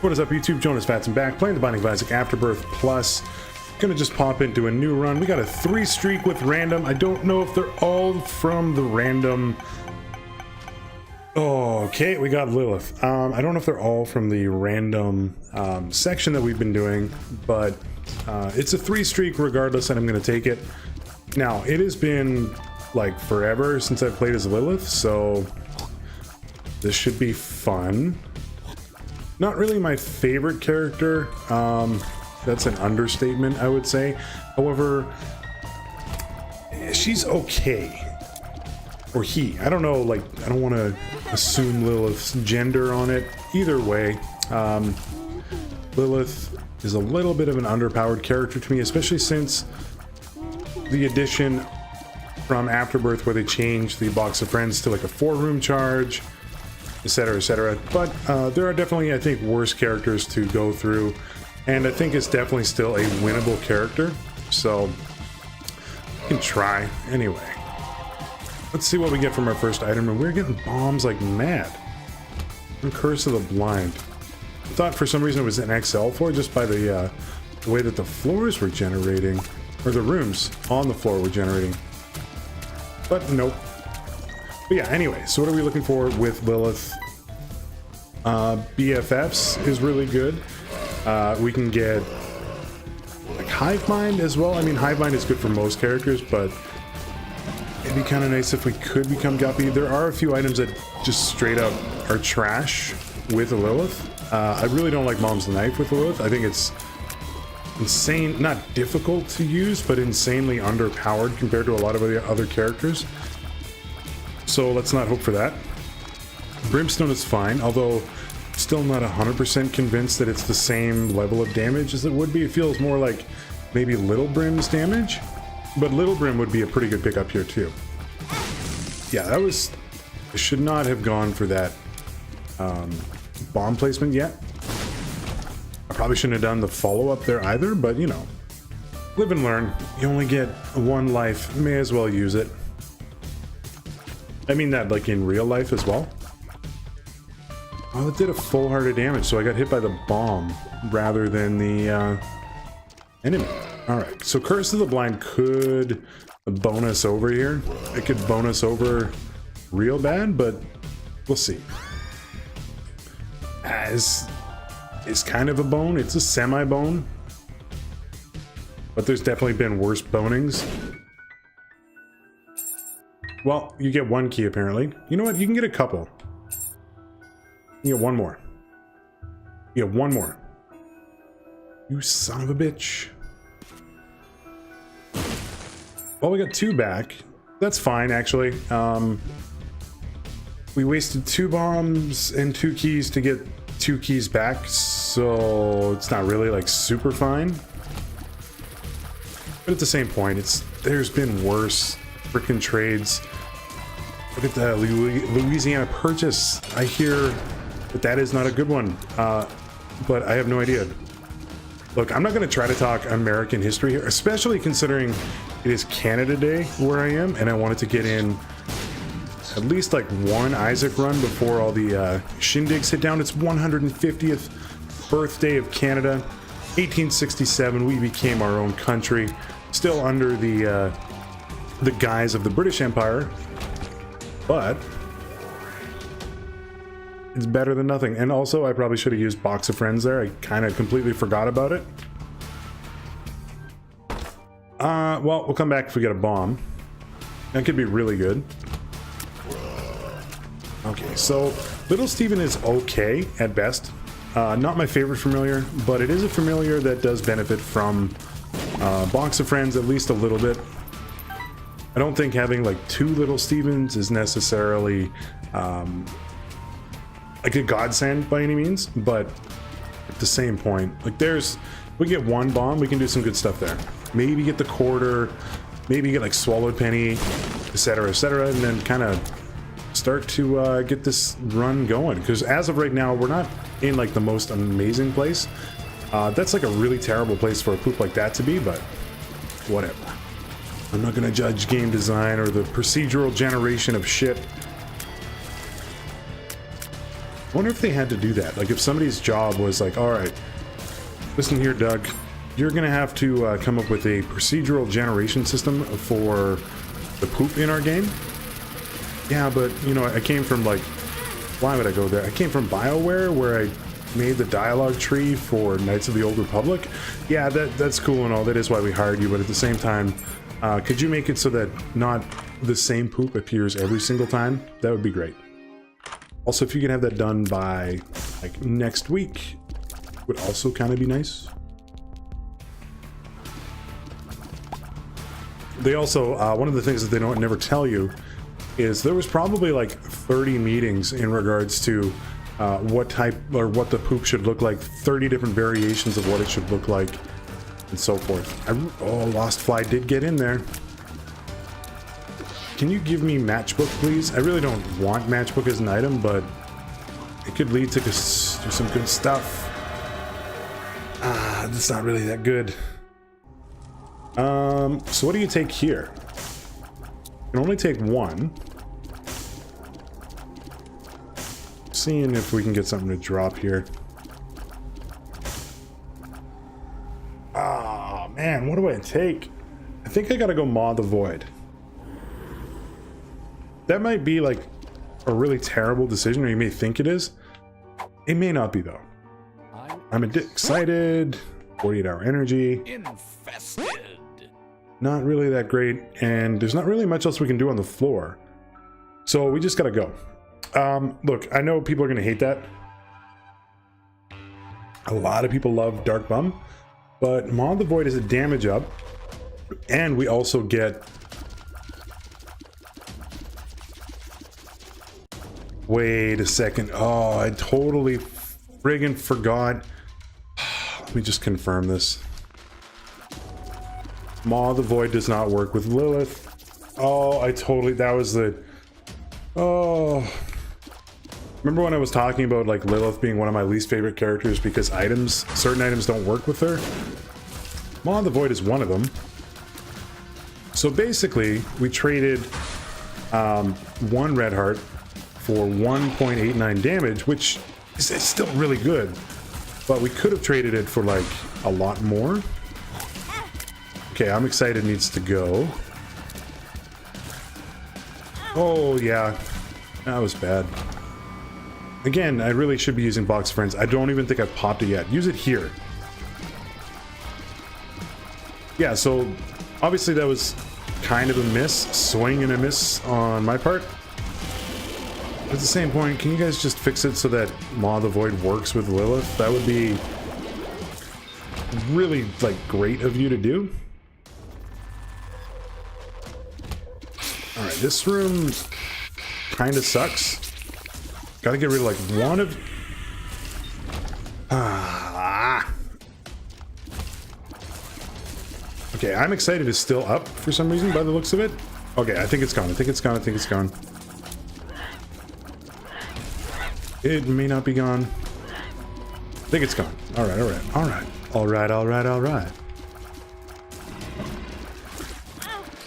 What is up, YouTube? Jonusfatson back, playing the Binding of Isaac Afterbirth Plus. Gonna just pop into a new run. We got a 3 streak with random. I don't know if they're all from the random. Oh, okay, we got Lilith. I don't know if they're all from the random section that we've been doing, but it's a 3 streak regardless, and I'm gonna take it. Now, it has been like forever since I've played as Lilith, so this should be fun. Not really my favorite character. That's an understatement, I would say. However, she's okay. Or he. I don't know, like, I don't want to assume Lilith's gender on it. Either way, Lilith is a little bit of an underpowered character to me, especially since the addition from Afterbirth where they changed the box of friends to like a 4-room charge, etc., etc. But there are definitely, I think, worse characters to go through, and I think it's definitely still a winnable character, so you can try. Anyway, let's see what we get from our first item, and we're getting bombs like mad. And Curse of the Blind. I thought for some reason it was an XL floor just by the way that the floors were generating, or the rooms on the floor were generating. But nope. But yeah, anyway, so what are we looking for with Lilith? BFFs is really good. We can get like Hive Mind as well. I mean, Hive Mind is good for most characters, but it'd be kind of nice if we could become Guppy. There are a few items that just straight up are trash with Lilith. I really don't like Mom's Knife with Lilith. I think it's insane, not difficult to use, but insanely underpowered compared to a lot of the other characters. So let's not hope for that. Brimstone is fine, although still not 100% convinced that it's the same level of damage as it would be. It feels more like maybe Little Brim's damage, but Little Brim would be a pretty good pickup here too. Yeah, that was... I should not have gone for that bomb placement yet. I probably shouldn't have done the follow-up there either, but you know, live and learn. You only get one life, may as well use it. I mean that like in real life as well. Oh, it did a full heart of damage, so I got hit by the bomb rather than the enemy. Alright, so Curse of the Blind could bonus over here. It could bonus over real bad, but we'll see. As is kind of a bone. It's a semi-bone. But there's definitely been worse bonings. Well, you get 1 key apparently. You know what? You can get a couple. You get 1 more. You get 1 more. You son of a bitch. Well, we got 2 back. That's fine, actually. We wasted 2 bombs and 2 keys to get 2 keys back, so it's not really like super fine. But at the same point, there's been worse freaking trades. Look at that Louisiana Purchase. I hear that is not a good one, but I have no idea. Look, I'm not going to try to talk American history here, especially considering it is Canada Day where I am, and I wanted to get in at least like 1 Isaac run before all the shindigs hit down. It's 150th birthday of Canada. 1867, we became our own country, still under the guise of the British Empire, but it's better than nothing. And also, I probably should have used Box of Friends there. I kind of completely forgot about it. Well, we'll come back if we get a bomb. That could be really good. Okay, so Little Steven is okay at best. Not my favorite familiar, but it is a familiar that does benefit from Box of Friends at least a little bit. I don't think having like 2 Little Stevens is necessarily like a godsend by any means, but at the same point, like we get 1 bomb, we can do some good stuff there. Maybe get the quarter, maybe get like Swallowed Penny, etc., etc., and then kind of start to get this run going, because as of right now we're not in like the most amazing place. That's like a really terrible place for a poop like that to be, but whatever. I'm not gonna judge game design or the procedural generation of shit. I wonder if they had to do that. Like if somebody's job was like, all right, listen here, Doug, you're gonna have to come up with a procedural generation system for the poop in our game. Yeah, but you know, I came from like, why would I go there? I came from BioWare, where I made the dialogue tree for Knights of the Old Republic. Yeah, that's cool and all. That is why we hired you, but at the same time, could you make it so that not the same poop appears every single time? That would be great. Also, if you can have that done by like next week, would also kind of be nice. They also, one of the things that they don't never tell you is there was probably like 30 meetings in regards to what type or what the poop should look like, 30 different variations of what it should look like, and so forth. Oh, Lost Fly did get in there. Can you give me Matchbook, please? I really don't want Matchbook as an item, but it could lead to some good stuff. That's not really that good. So what do you take here? You can only take one. Seeing if we can get something to drop here. Ah, man, what do I take? I think I gotta go Maw the Void. That might be like a really terrible decision, or you may think it is. It may not be though. I'm excited. 48-hour energy. Infested. Not really that great, and there's not really much else we can do on the floor. So we just gotta go. Look, I know people are gonna hate that. A lot of people love Dark Bum, but Maw the Void is a damage up, and we also get... Wait a second. Oh, I totally friggin' forgot. Let me just confirm this. Maw the Void does not work with Lilith. Oh, that was the... Oh... Remember when I was talking about like Lilith being one of my least favorite characters because certain items don't work with her? Maw the Void is one of them. So basically, we traded one red heart for 1.89 damage, which is still really good, but we could have traded it for like a lot more. Okay, I'm excited. Needs to go. Oh yeah, that was bad. Again, I really should be using Box Friends. I don't even think I've popped it yet. Use it here. Yeah, so obviously that was kind of a miss, swing and a miss on my part. At the same point, can you guys just fix it so that Maw the Void works with Lilith? That would be really like great of you to do. All right, this room kind of sucks. Gotta get rid of like one of... Okay, I'm excited it's still up for some reason by the looks of it. Okay, I think it's gone. I think it's gone. I think it's gone. It may not be gone. I think it's gone. All right, all right, all right. All right, all right, all right.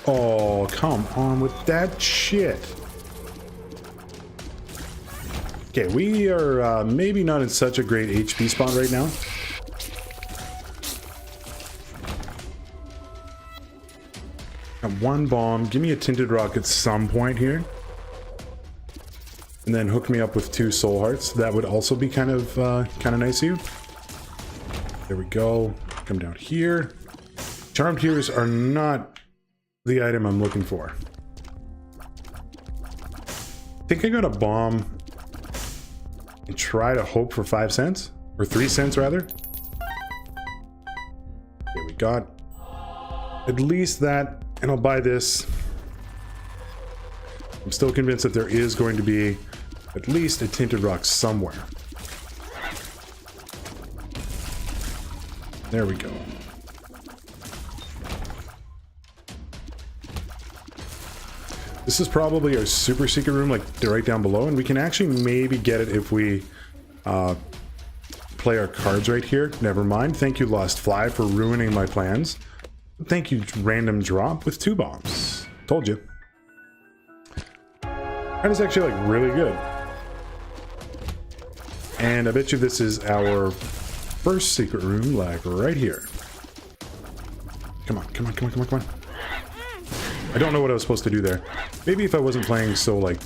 Oh, come on with that shit. Okay, we are maybe not in such a great HP spot right now. Got one bomb. Give me a Tinted Rock at some point here. And then hook me up with 2 soul hearts. That would also be kind of nice of you. There we go. Come down here. Charmed Tears are not the item I'm looking for. I think I got a bomb and try to hope for 5 cents, or 3 cents rather. Okay, we got at least that, and I'll buy this. I'm still convinced that there is going to be at least a Tinted Rock somewhere. There we go. This is probably our super secret room, like right down below, and we can actually maybe get it if we play our cards right here. Never mind. Thank you, Lost Fly, for ruining my plans. Thank you, Random Drop, with 2 bombs. Told you. That is actually like really good. And I bet you this is our first secret room, like right here. Come on, come on, come on, come on, come on. I don't know what I was supposed to do there. Maybe if I wasn't playing so, like,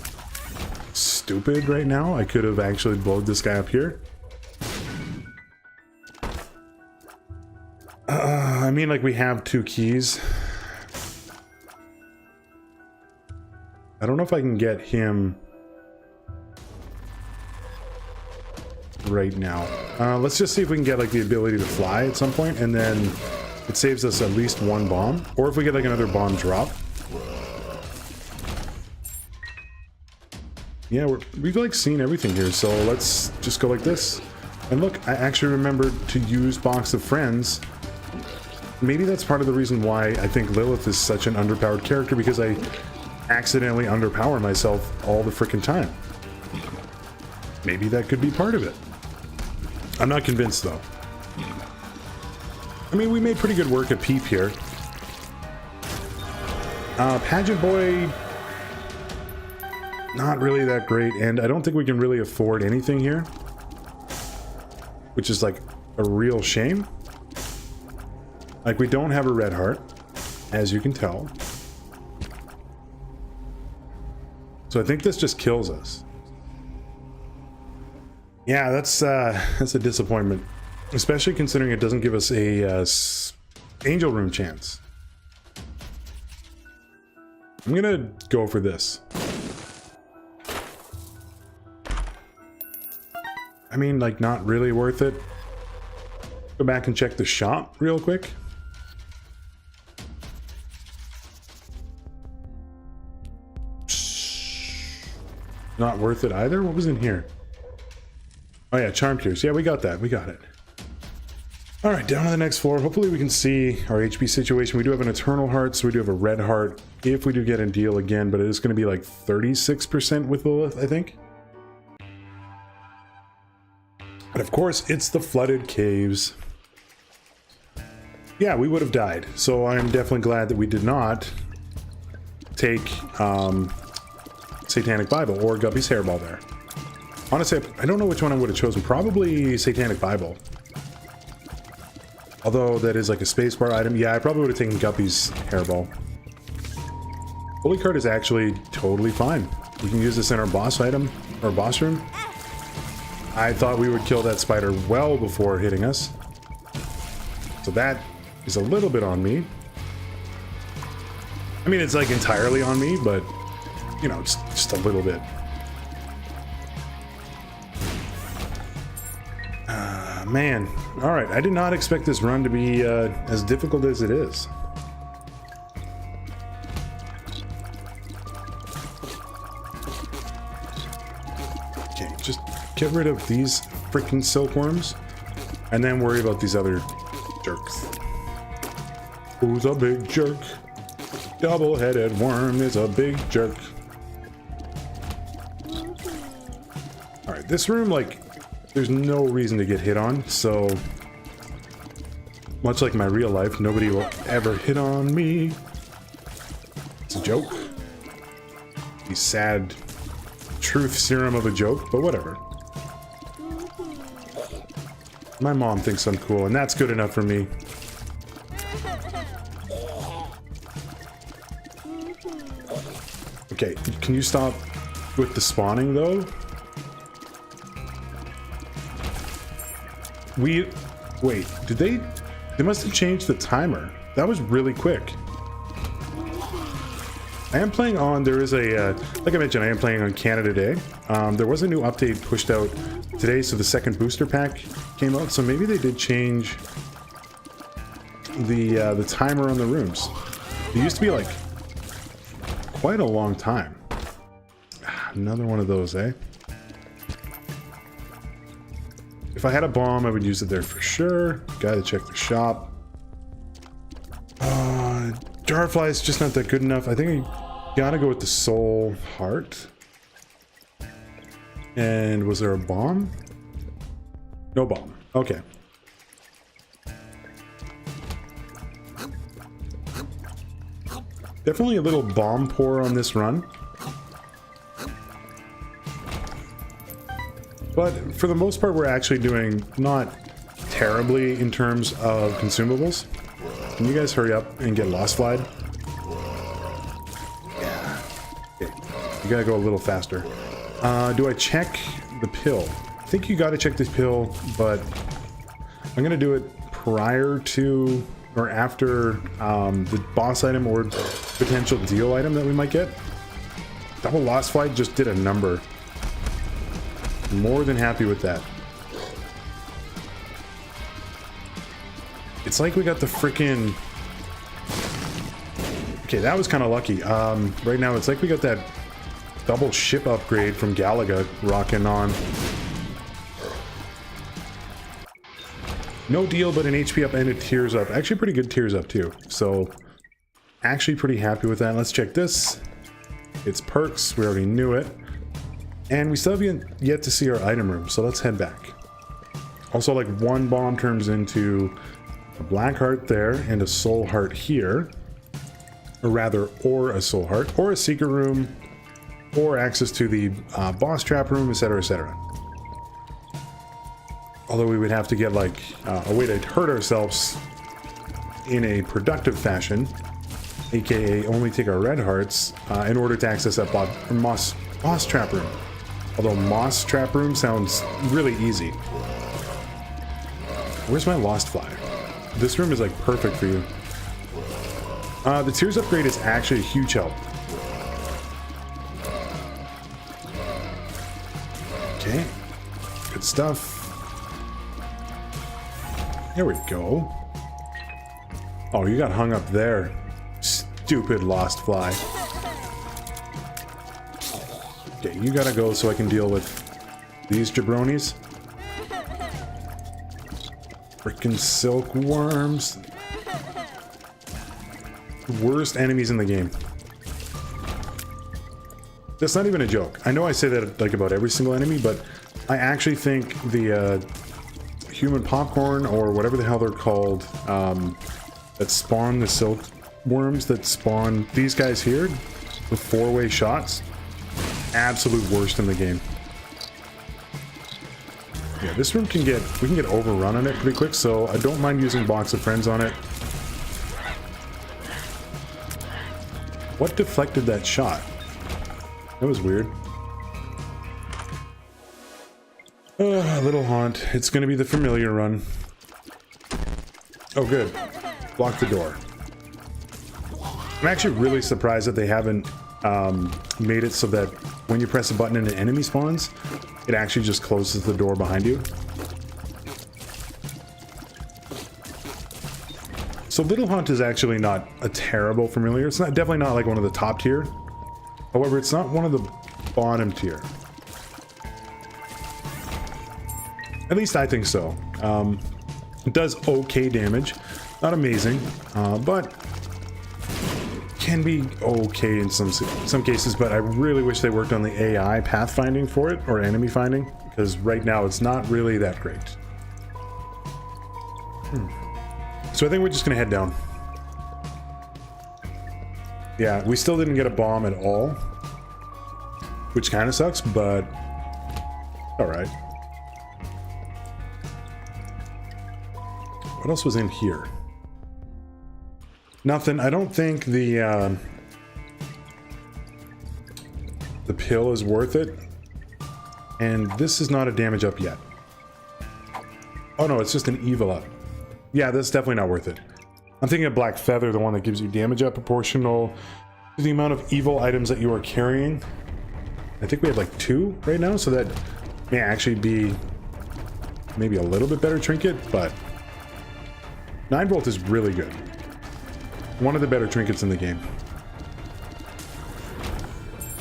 stupid right now, I could have actually blowed this guy up here. I mean, like, we have 2 keys. I don't know if I can get him right now. Let's just see if we can get, like, the ability to fly at some point, and then it saves us at least 1 bomb. Or if we get, like, another bomb drop. Yeah, we've, like, seen everything here, so let's just go like this. And look, I actually remembered to use Box of Friends. Maybe that's part of the reason why I think Lilith is such an underpowered character, because I accidentally underpower myself all the frickin' time. Maybe that could be part of it. I'm not convinced, though. I mean, we made pretty good work at Peep here. Pageant Boy, not really that great, and I don't think we can really afford anything here, which is like a real shame. Like, we don't have a red heart, as you can tell. So I think this just kills us. Yeah, that's a disappointment, especially considering it doesn't give us a angel room chance. I'm gonna go for this. I mean, like, not really worth it. Go back and check the shop real quick. Not worth it either. What was in here? Oh yeah, charm cures. Yeah, we got that. We got it. All right, down to the next floor. Hopefully we can see our HP situation. We do have an eternal heart, so we do have a red heart if we do get a deal again, but it is going to be like 36% with Lilith, I think. But of course, it's the flooded caves. Yeah, we would have died. So I'm definitely glad that we did not take Satanic Bible or Guppy's Hairball there. Honestly, I don't know which one I would have chosen. Probably Satanic Bible. Although that is like a spacebar item. Yeah, I probably would have taken Guppy's Hairball. Holy Card is actually totally fine. We can use this in our boss item, or boss room. I thought we would kill that spider well before hitting us. So that is a little bit on me. I mean, it's like entirely on me, but, you know, just a little bit. Man. Alright, I did not expect this run to be as difficult as it is. Okay, just get rid of these freaking silkworms, and then worry about these other jerks. Who's a big jerk? Double-headed worm is a big jerk. Alright, this room, like, there's no reason to get hit on, so much like my real life, nobody will ever hit on me. It's a joke. The sad truth serum of a joke, but whatever. My mom thinks I'm cool, and that's good enough for me. Okay, can you stop with the spawning, though? Wait, did they must have changed the timer. That was really quick. I am playing on, there is a, like I mentioned, I am playing on Canada Day. There was a new update pushed out today, so the second booster pack came out, so maybe they did change the timer on the rooms. It used to be like quite a long time. Another one of those, eh? If I had a bomb, I would use it there for sure. Gotta check the shop. Jarfly is just not that good enough. I think I gotta go with the soul heart. And was there a bomb? No bomb. Okay. Definitely a little bomb pour on this run. But for the most part, we're actually doing not terribly in terms of consumables. Can you guys hurry up and get Lost Flied? Yeah. Okay. You gotta go a little faster. Do I check the pill? I think you gotta check this pill, but I'm gonna do it prior to or after the boss item or potential deal item that we might get. Double Lost Flight just did a number. More than happy with that. It's like we got the freaking... Okay, that was kind of lucky. Right now, it's like we got that double ship upgrade from Galaga rocking on. No deal, but an HP up and a tears up. Actually, pretty good tears up, too. So, actually pretty happy with that. Let's check this. It's perks. We already knew it. And we still have yet to see our item room, so let's head back. Also, like, one bomb turns into a black heart there and a soul heart here. Or rather, or a soul heart, or a secret room, or access to the boss trap room, etc., etc. Although we would have to get, like, a way to hurt ourselves in a productive fashion, aka only take our red hearts, in order to access that boss trap room. Although Moss Trap Room sounds really easy. Where's my Lost Fly? This room is like perfect for you. The Tears upgrade is actually a huge help. Okay. Good stuff. There we go. Oh, you got hung up there. Stupid Lost Fly. Okay, you gotta go so I can deal with these jabronis. Freaking silkworms. Worst enemies in the game. That's not even a joke. I know I say that like about every single enemy, but I actually think the human popcorn or whatever the hell they're called that spawn the silkworms that spawn these guys here with four-way shots. Absolute worst in the game. Yeah, this room we can get overrun on it pretty quick, so I don't mind using Box of Friends on it. What deflected that shot? That was weird. Little haunt. It's gonna be the familiar run. Oh good. Block the door. I'm actually really surprised that they haven't made it so that when you press a button and an enemy spawns, it actually just closes the door behind you. So Little Haunt is actually not a terrible familiar. It's not definitely not like one of the top tier. However, it's not one of the bottom tier. At least I think so. It does okay damage. Not amazing, but can be okay in some cases, but I really wish they worked on the AI pathfinding for it, or enemy finding, because right now it's not really that great. So I think we're just gonna head down. Yeah, we still didn't get a bomb at all, which kind of sucks, but alright. What else was in here? Nothing. I don't think the pill is worth it. And this is not a damage up yet. Oh no, it's just an evil up. Yeah, that's definitely not worth it. I'm thinking of Black Feather, the one that gives you damage up proportional to the amount of evil items that you are carrying. I think we have like 2 right now, so that may actually be maybe a little bit better trinket, but 9 volt is really good. One of the better trinkets in the game.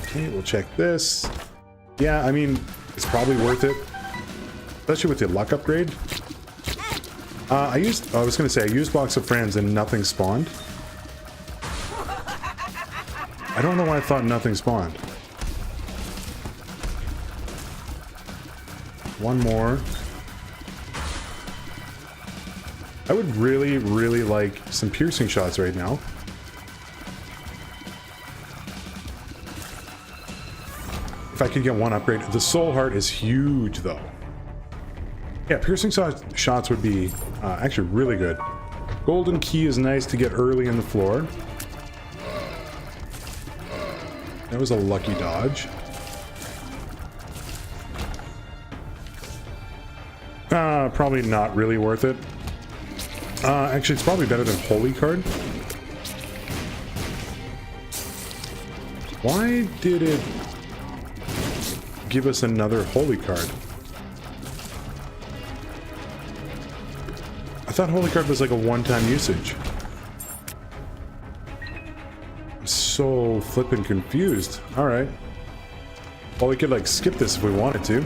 Okay, we'll check this. Yeah, I mean, it's probably worth it. Especially with the luck upgrade. I was gonna say, I used Box of Friends and nothing spawned. I don't know why I thought nothing spawned. One more. I would really, really like some piercing shots right now. if I could get one upgrade. The soul heart is huge though. Yeah, piercing shots would be actually really good. Golden key is nice to get early in the floor. That was a lucky dodge. Probably not really worth it. Actually, it's probably better than Holy Card. Why did it give us another Holy Card? I thought Holy Card was like a one-time usage. I'm so flippin' confused. Alright. Well, we could like skip this if we wanted to.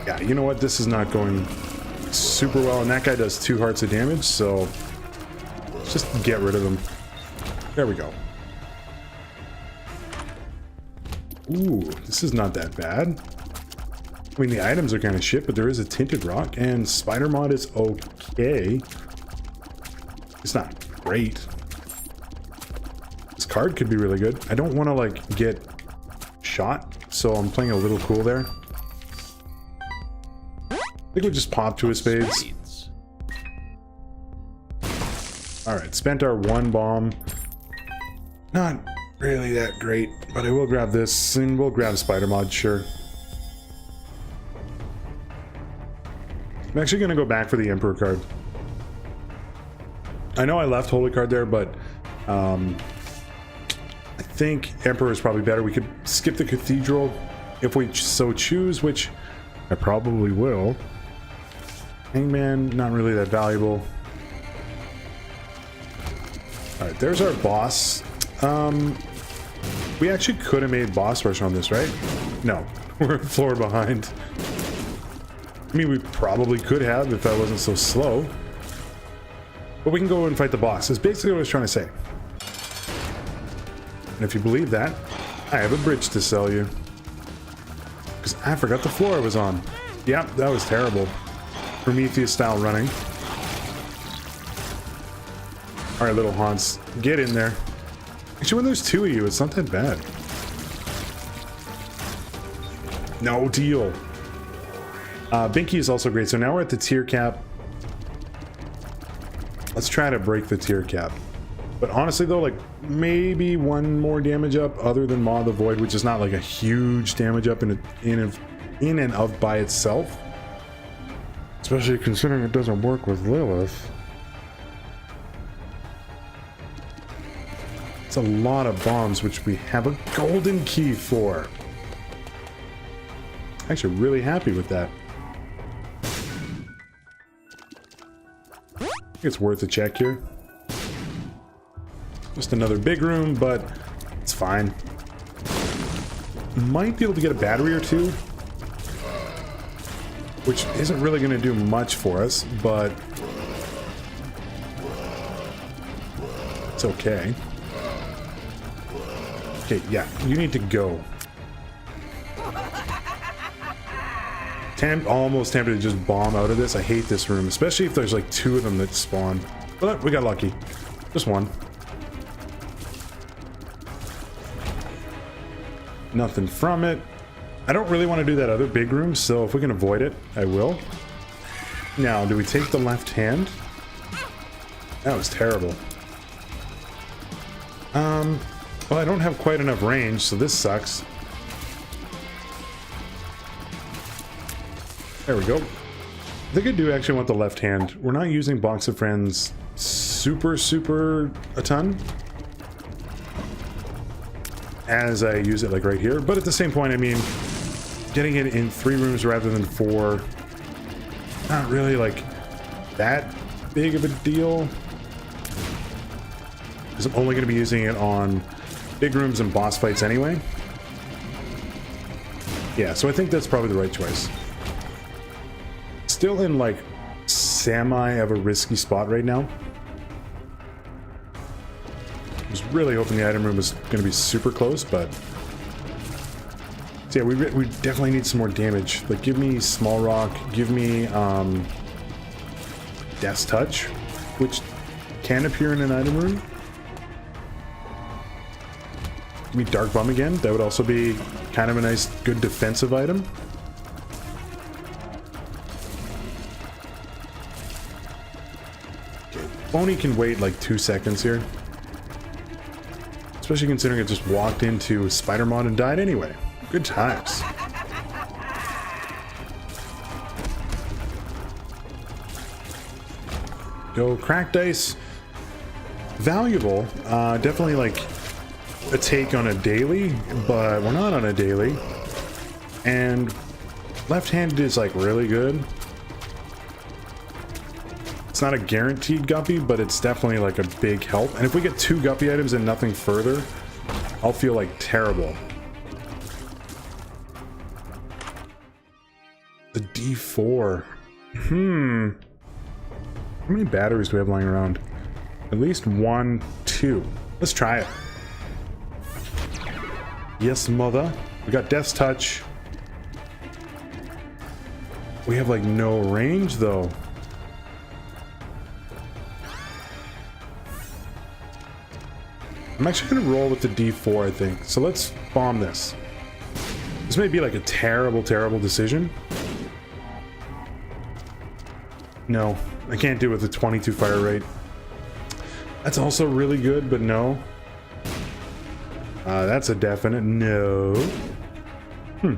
Yeah, you know what? This is not going super well, and that guy does 2 hearts of damage, so let's just get rid of him. There we go. Ooh, this is not that bad. I mean, the items are kind of shit, but there is a tinted rock, and spider mod is okay. It's not great. This card could be really good. I don't want to like get shot, so I'm playing a little cool there. I think we just pop to a spades. Alright, spent our 1 bomb. Not really that great, but I will grab this, and we'll grab spider mod, sure. I'm actually going to go back for the Emperor card. I know I left Holy Card there, but I think Emperor is probably better. We could skip the Cathedral if we so choose, which I probably will. Hangman, not really that valuable. Alright, there's our boss. We actually could have made boss rush on this, right? No, we're a floor behind. I mean, we probably could have if I wasn't so slow. But we can go and fight the boss. That's basically what I was trying to say. And if you believe that, I have a bridge to sell you. Because I forgot the floor I was on. Yep, that was terrible. Prometheus style running. Alright, little Hans, get in there. Actually, when there's 2 of you, it's not that bad. No deal. Binky is also great. So now we're at the tier cap. Let's try to break the tier cap. But honestly though, like maybe 1 more damage up other than Maw the Void, which is not like a huge damage up in and of by itself. Especially considering it doesn't work with Lilith. It's a lot of bombs, which we have a golden key for. Actually really happy with that. It's worth a check here. Just another big room, but it's fine. Might be able to get a battery or 2, which isn't really going to do much for us, but it's okay. Okay, yeah, you need to go. Almost tempted to just bomb out of this. I hate this room, especially if there's like 2 of them that spawn. But we got lucky. Just 1. Nothing from it. I don't really want to do that other big room, so if we can avoid it, I will. Now, do we take the left hand? That was terrible. Well, I don't have quite enough range, so this sucks. There we go. I think I do actually want the left hand. We're not using Box of Friends super a ton as I use it like right here, but at the same point, I mean, getting it in 3 rooms rather than 4, not really like that big of a deal, because I'm only going to be using it on big rooms and boss fights anyway. Yeah, so I think that's probably the right choice. Still in like semi of a risky spot right now. I was really hoping the item room was going to be super close, but so yeah, we definitely need some more damage. Like, give me Small Rock, give me Death's Touch, which can appear in an item room. Give me Dark Bum again. That would also be kind of a nice, good defensive item. Okay, Phony can wait like 2 seconds here. Especially considering it just walked into Spider Mod and died anyway. Good times. Go Crack Dice. Valuable. Definitely like a take on a daily, but we're not on a daily. And left-handed is like really good. It's not a guaranteed guppy, but it's definitely like a big help. And if we get 2 guppy items and nothing further, I'll feel like terrible. The D4. How many batteries do we have lying around? At least 1, 2. Let's try it. Yes, mother. We got Death's Touch. We have like no range though. I'm actually gonna roll with the D4, I think. So let's bomb this. This may be like a terrible, terrible decision. No, I can't do it with the 22 fire rate. That's also really good, but no. That's a definite no. Well,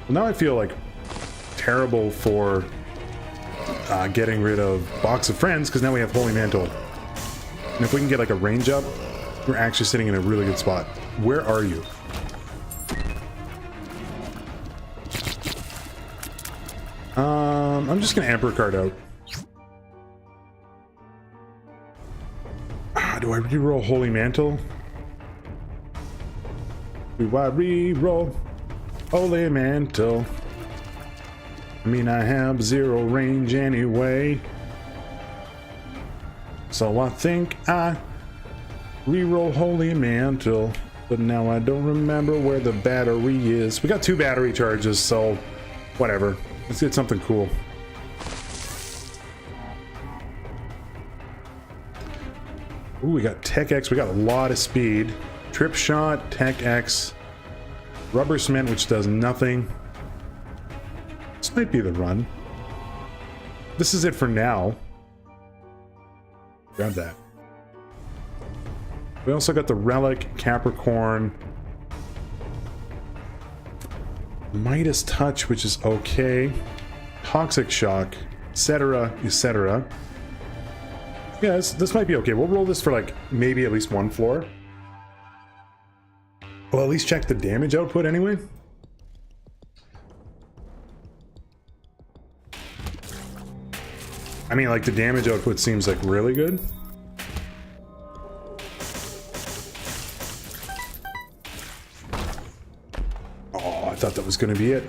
now I feel like terrible for getting rid of Box of Friends, because now we have Holy Mantle. And if we can get like a range up, we're actually sitting in a really good spot. Where are you? I'm just gonna Emperor card out. Do I reroll Holy Mantle? Do I reroll Holy Mantle? I mean, I have 0 range anyway. So I think I reroll Holy Mantle. But now I don't remember where the battery is. We got 2 battery charges, so whatever. Let's get something cool. Ooh, we got Tech X. We got a lot of speed. Trip Shot, Tech X, Rubber Cement, which does nothing. This might be the run. This is it for now. Grab that. We also got the Relic, Capricorn, Midas Touch, which is okay, Toxic Shock, etc., etc. Yeah, this might be okay. We'll roll this for like maybe at least 1 floor. Well, at least check the damage output anyway. I mean, like, the damage output seems like really good. Oh, I thought that was going to be it.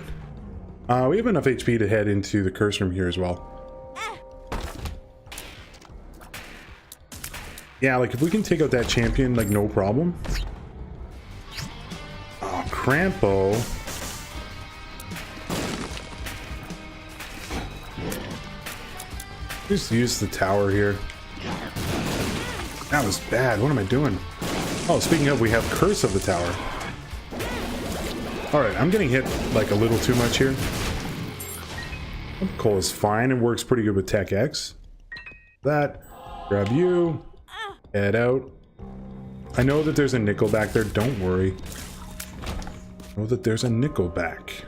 We have enough HP to head into the curse room here as well. Yeah, like, if we can take out that champion, like, no problem. Oh, Crampo. Just use the tower here. That was bad. What am I doing? Oh, speaking of, we have Curse of the Tower. Alright, I'm getting hit, like, a little too much here. Coal is fine and works pretty good with Tech X. That. Grab you. Head out. I know that there's a nickel back there, don't worry. I know that there's a nickel back.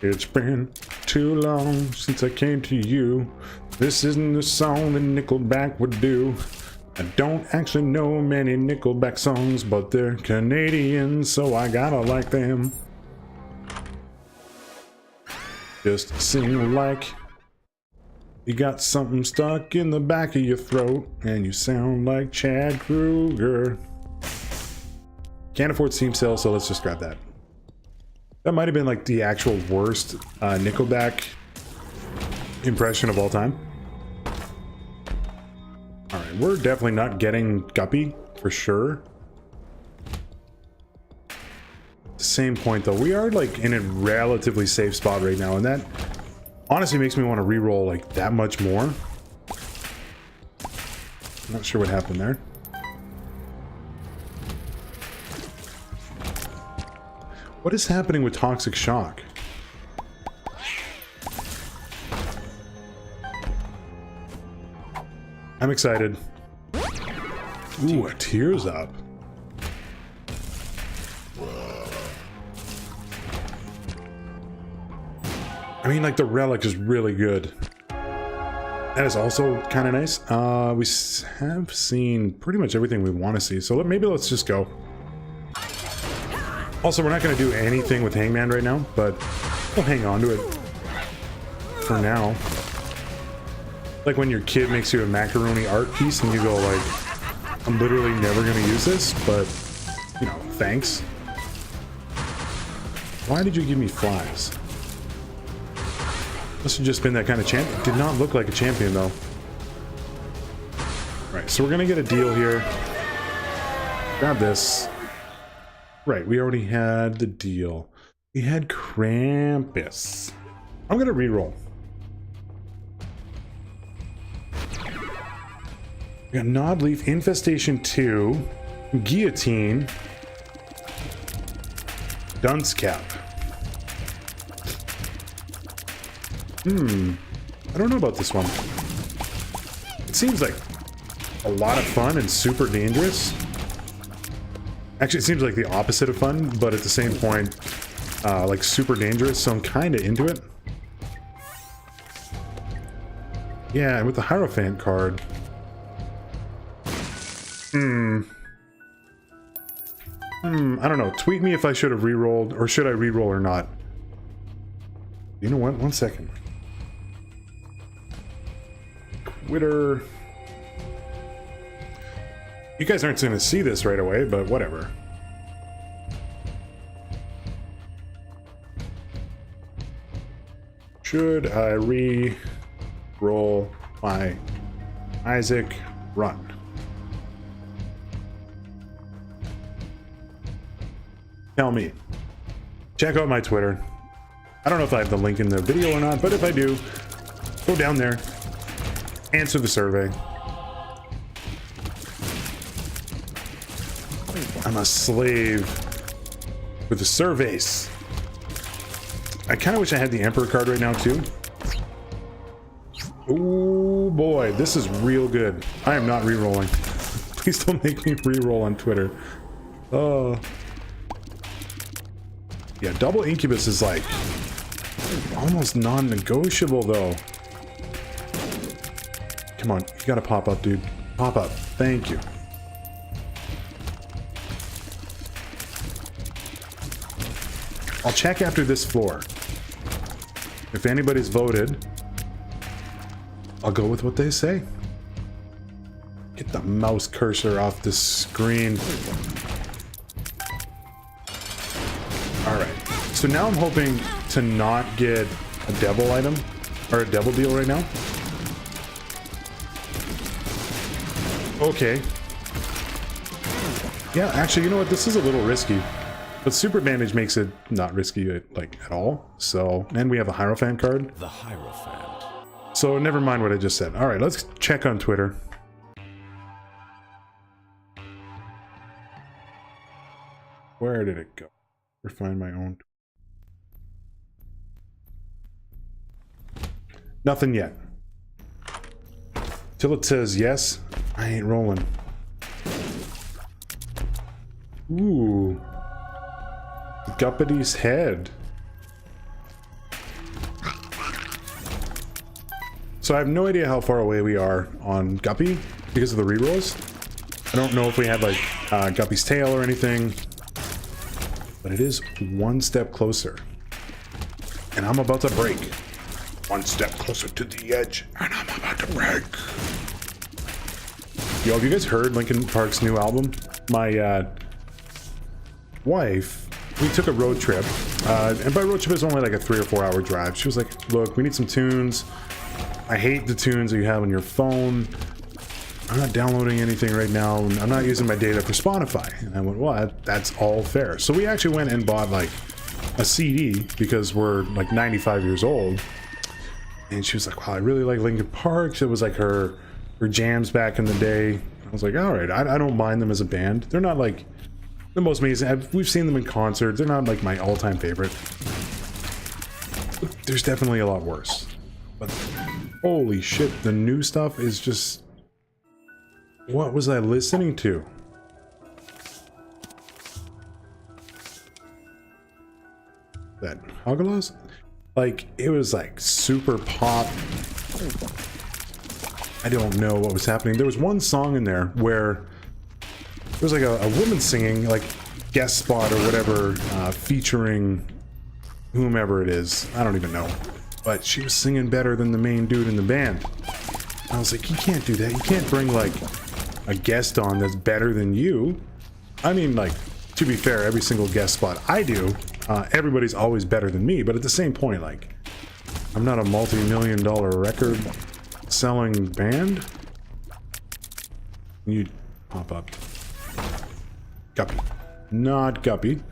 It's been too long since I came to you. This isn't the song that Nickelback would do. I don't actually know many Nickelback songs, but they're Canadian, so I gotta like them. Just sing like you got something stuck in the back of your throat, and you sound like Chad Kruger. Can't afford Steam sale, so let's just grab that. That might have been like the actual worst Nickelback impression of all time. Alright, we're definitely not getting Guppy, for sure. At the same point though, we are like in a relatively safe spot right now, and that honestly makes me want to re-roll like that much more. Not sure what happened there. What is happening with Toxic Shock? I'm excited. Ooh, a Tears Up. I mean, like, the relic is really good. That is also kind of nice. We have seen pretty much everything we want to see, so maybe let's just go. Also, we're not going to do anything with Hangman right now, but we'll hang on to it for now. Like when your kid makes you a macaroni art piece and you go like, I'm literally never going to use this, but, you know, thanks. Why did you give me flies? Must have just been that kind of champion. Did not look like a champion though. Right, so we're going to get a deal here. Grab this. Right, we already had the deal. We had Krampus. I'm going to reroll. We got Nodleaf, Infestation 2, Guillotine, Dunce Cap. I don't know about this one. It seems like a lot of fun and super dangerous. Actually, it seems like the opposite of fun, but at the same point, like super dangerous, so I'm kind of into it. Yeah, and with the Hierophant card. I don't know. Tweet me if I should have re-rolled, or should I re-roll or not. You know what? 1 second. Twitter. You guys aren't going to see this right away, but whatever. Should I re-roll my Isaac run? Tell me. Check out my Twitter. I don't know if I have the link in the video or not, but if I do, go down there, answer the survey. I'm a slave with the surveys. I kind of wish I had the Emperor card right now too. Oh boy, this is real good. I am not re-rolling. Please don't make me re-roll on Twitter. Oh. Yeah, double Incubus is like almost non-negotiable though. Come on, you gotta pop up, dude. Pop up. Thank you. I'll check after this floor. If anybody's voted, I'll go with what they say. Get the mouse cursor off the screen. Alright, so now I'm hoping to not get a devil item, or a devil deal right now. Okay. Yeah, actually, you know what? This is a little risky. But Super Bandage makes it not risky, like, at all. So, and we have a Hierophant card. The Hierophant. So, never mind what I just said. Alright, let's check on Twitter. Where did it go? Find my own. Nothing yet. Till it says yes, I ain't rolling. Ooh. Guppity's head. So I have no idea how far away we are on Guppy because of the rerolls. I don't know if we had like Guppy's tail or anything. But it is one step closer. And I'm about to break. One step closer to the edge, and I'm about to break. Yo, have you guys heard Linkin Park's new album? My wife, we took a road trip. And by road trip, it was only like a 3 or 4 hour drive. She was like, look, we need some tunes. I hate the tunes that you have on your phone. I'm not downloading anything right now. I'm not using my data for Spotify. And I went, well, that's all fair. So we actually went and bought like a CD because we're like 95 years old. And she was like, wow, I really like Linkin Park. It was like her jams back in the day. I was like, all right, I don't mind them as a band. They're not like the most amazing. We've seen them in concert. They're not like my all-time favorite. But there's definitely a lot worse. But holy shit, the new stuff is just... What was I listening to? That Hoggelos? Like, it was like super pop. I don't know what was happening. There was one song in there where there was like a woman singing, like guest spot or whatever, featuring whomever it is. I don't even know. But she was singing better than the main dude in the band. I was like, you can't do that. You can't bring like a guest on that's better than you. I mean, like, to be fair, every single guest spot I do, everybody's always better than me. But at the same point, like, I'm not a multi-million-dollar record selling band. You pop up. Guppy. Not Guppy.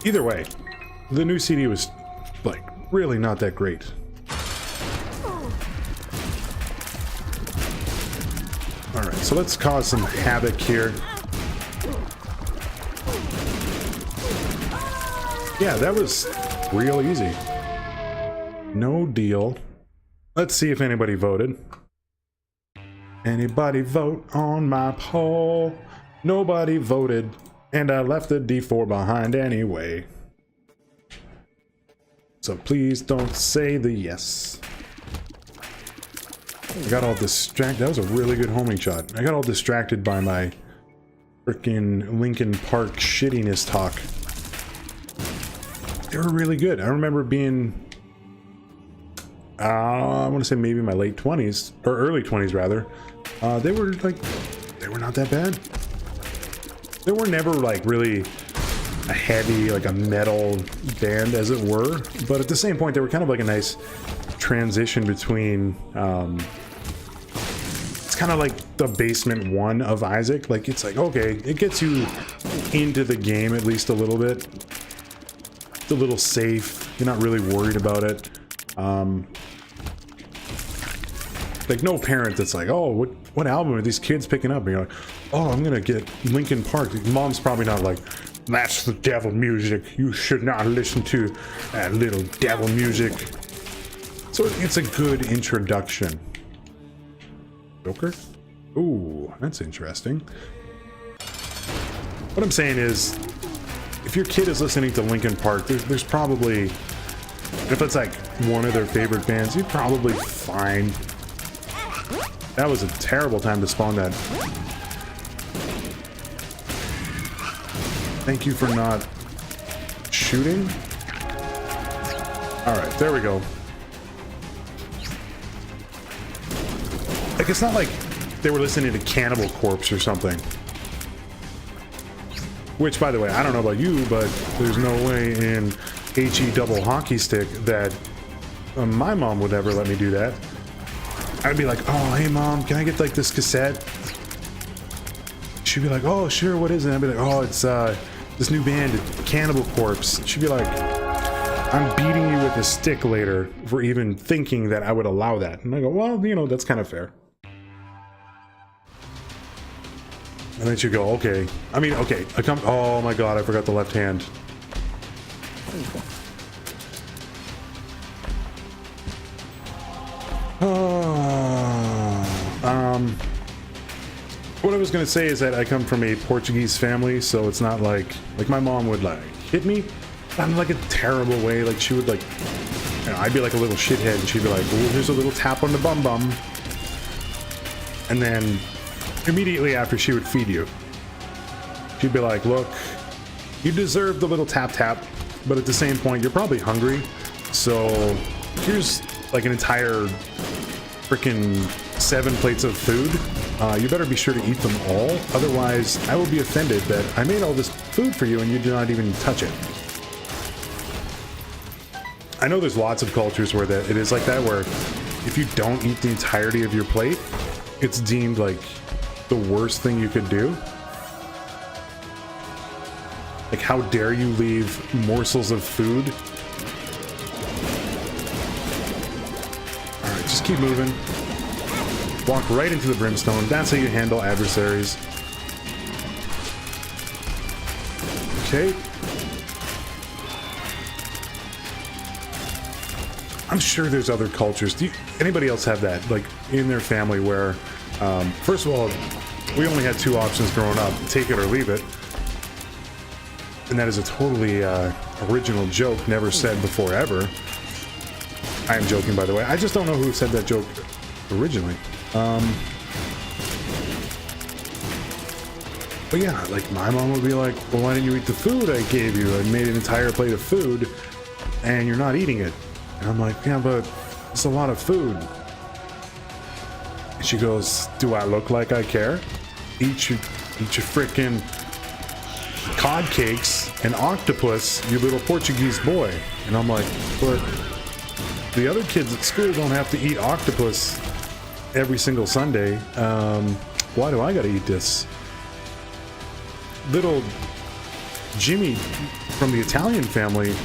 Either way, the new CD was, like, really not that great. Alright, so let's cause some havoc here. Yeah, that was real easy. No deal. Let's see if anybody voted. Anybody vote on my poll? Nobody voted, and I left the D4 behind anyway. So please don't say the yes. I got all distracted. That was a really good homing shot. I got all distracted by my freaking Linkin Park shittiness talk. They were really good. I remember being... I want to say maybe my late 20s, or early 20s rather. They were like, they were not that bad. They were never like really a heavy, like a metal band as it were, but at the same point they were kind of like a nice transition between, it's kind of like the Basement 1 of Isaac. Like, it's like, okay, it gets you into the game at least a little bit. It's a little safe. You're not really worried about it. Like, no parent that's like, oh, what album are these kids picking up? And you're like, oh, I'm gonna get Linkin Park. Mom's probably not like, that's the devil music. You should not listen to that little devil music. So it's a good introduction. Joker? Ooh, that's interesting. What I'm saying is, if your kid is listening to Linkin Park, there's probably, if it's like one of their favorite bands, you're probably fine. That was a terrible time to spawn that. Thank you for not shooting. Alright, there we go. Like, it's not like they were listening to Cannibal Corpse or something. Which, by the way, I don't know about you, but there's no way in HE double hockey stick that my mom would ever let me do that. I'd be like, oh, hey mom, can I get like this cassette? She'd be like, oh, sure, what is it? I'd be like, oh, it's this new band, Cannibal Corpse. She'd be like, I'm beating you with a stick later for even thinking that I would allow that. And I go, well, you know, that's kind of fair. And then she'd go, okay. I mean, okay, oh my god, I forgot the left hand. What I was gonna say is that I come from a Portuguese family, so it's not like my mom would like hit me, not in like a terrible way. Like, she would like, you know, I'd be like a little shithead, and she'd be like, oh, here's a little tap on the bum bum, and then immediately after she would feed you. She'd be like, look, you deserve the little tap tap, but at the same point, you're probably hungry, so here's like an entire freaking 7 plates of food. You better be sure to eat them all, otherwise I will be offended that I made all this food for you and you do not even touch it. I know there's lots of cultures where that it is like that, where if you don't eat the entirety of your plate, it's deemed like the worst thing you could do. Like, how dare you leave morsels of food? Alright, just keep moving. Walk right into the brimstone. That's how you handle adversaries. Okay. I'm sure there's other cultures. Anybody else have that, like, in their family where, first of all, we only had two options growing up, take it or leave it. And that is a totally original joke, never said before ever. I am joking, by the way. I just don't know who said that joke originally. But yeah, like, my mom would be like, well, why didn't you eat the food I gave you? I made an entire plate of food, and you're not eating it. And I'm like, yeah, but it's a lot of food. And she goes, do I look like I care? Eat your frickin' cod cakes and octopus, you little Portuguese boy. And I'm like, but the other kids at school don't have to eat octopus every single Sunday. Why do I gotta eat this? Little Jimmy from the Italian family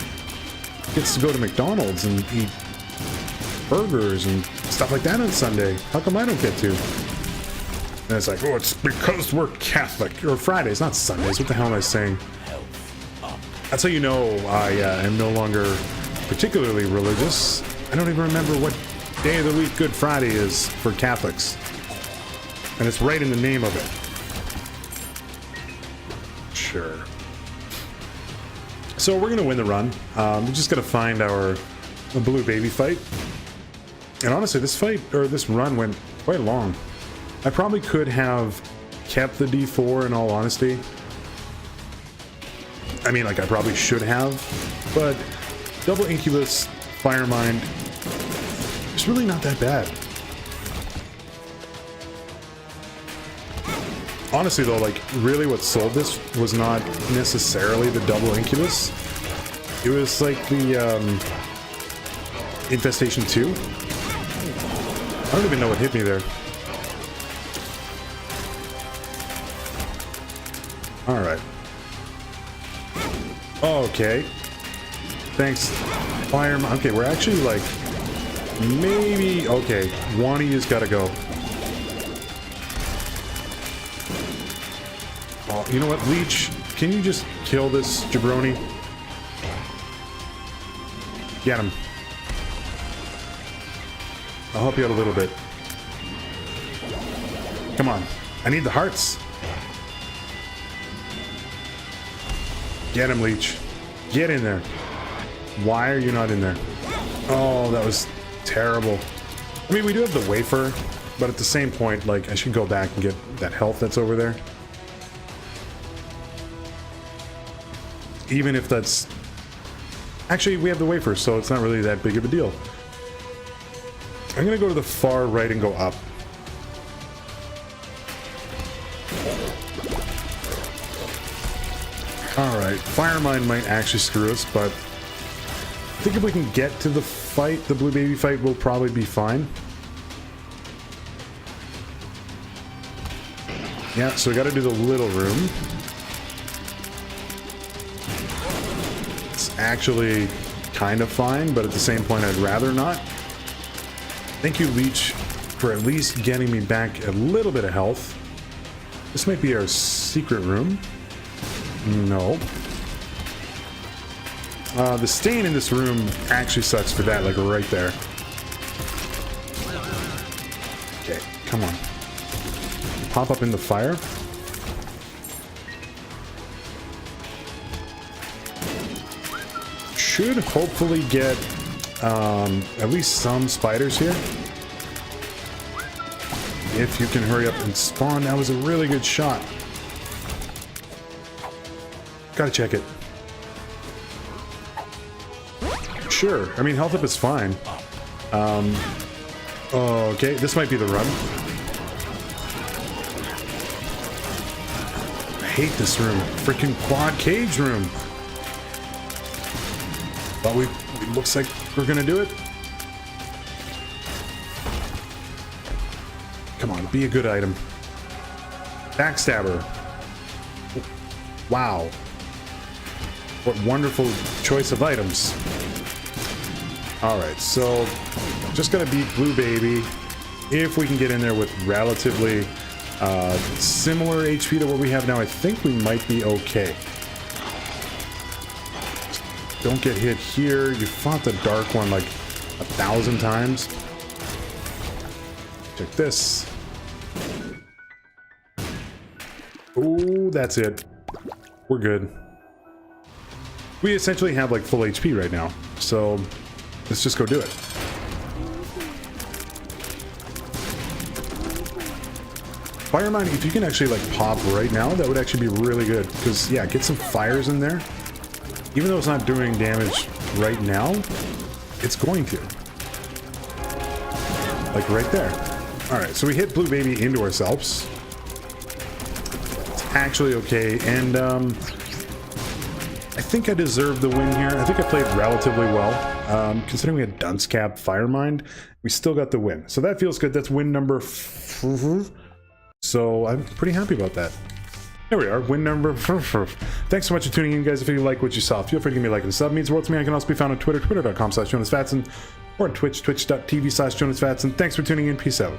gets to go to McDonald's and eat burgers and stuff like that on Sunday. How come I don't get to? And it's like, oh, it's because we're Catholic. Or Fridays, not Sundays. What the hell am I saying? That's how you know I am no longer particularly religious. I don't even remember what day of the week Good Friday is for Catholics. And it's right in the name of it. Sure. So we're gonna win the run. We just gotta find the blue baby fight. And honestly, this fight, or this run, went quite long. I probably could have kept the D4 in all honesty. I mean, like, I probably should have, but double Incubus, Firemind, it's really not that bad. Honestly though, like, really what sold this was not necessarily the double Incubus. It was like the Infestation 2. I don't even know what hit me there. Alright. Okay. Thanks, Fireman. Okay, we're actually like, maybe, okay, Wani has gotta go. Oh, you know what, Leech? Can you just kill this jabroni? Get him. I'll help you out a little bit. Come on. I need the hearts. Get him, Leech. Get in there. Why are you not in there? Oh, that was terrible. I mean, we do have the wafer, but at the same point, like, I should go back and get that health that's over there. Even if that's... Actually, we have the wafer, so it's not really that big of a deal. I'm gonna go to the far right and go up. Alright, Firemind might actually screw us, but I think if we can get to the fight, the blue baby fight, we'll probably be fine. Yeah, so we gotta do the little room. It's actually kind of fine, but at the same point I'd rather not. Thank you, Leech, for at least getting me back a little bit of health. This might be our secret room. No. The stain in this room actually sucks for that, like right there. Okay, come on. Pop up in the fire. Should hopefully get at least some spiders here. If you can hurry up and spawn. That was a really good shot. Gotta check it. Sure. I mean, health up is fine. Okay, this might be the run. I hate this room. Freaking quad cage room. But it looks like we're gonna do it. Come on, be a good item. Backstabber. Wow. What wonderful choice of items. Alright, so just gonna beat Blue Baby. if we can get in there with relatively similar HP to what we have now, I think we might be okay. Don't get hit here. You fought the dark one like 1,000 times. Check this. Oh, that's it. We're good. We essentially have like full HP right now, so let's just go do it. Firemind, if you can actually like pop right now, that would actually be really good, because yeah, get some fires in there. Even though it's not doing damage right now, it's going to. Like right there. Alright, so we hit Blue Baby into ourselves. It's actually okay, and I think I deserve the win here. I think I played relatively well. Considering we had Dunce Cap, Firemind, we still got the win. So that feels good. That's win number 4. So I'm pretty happy about that. There we are, win number 4. Thanks so much for tuning in, guys. If you like what you saw, feel free to give me a like and a sub. It means the world to me. I can also be found on Twitter, twitter.com/Jonusfatson, or on Twitch, twitch.tv/Jonusfatson. Thanks for tuning in. Peace out.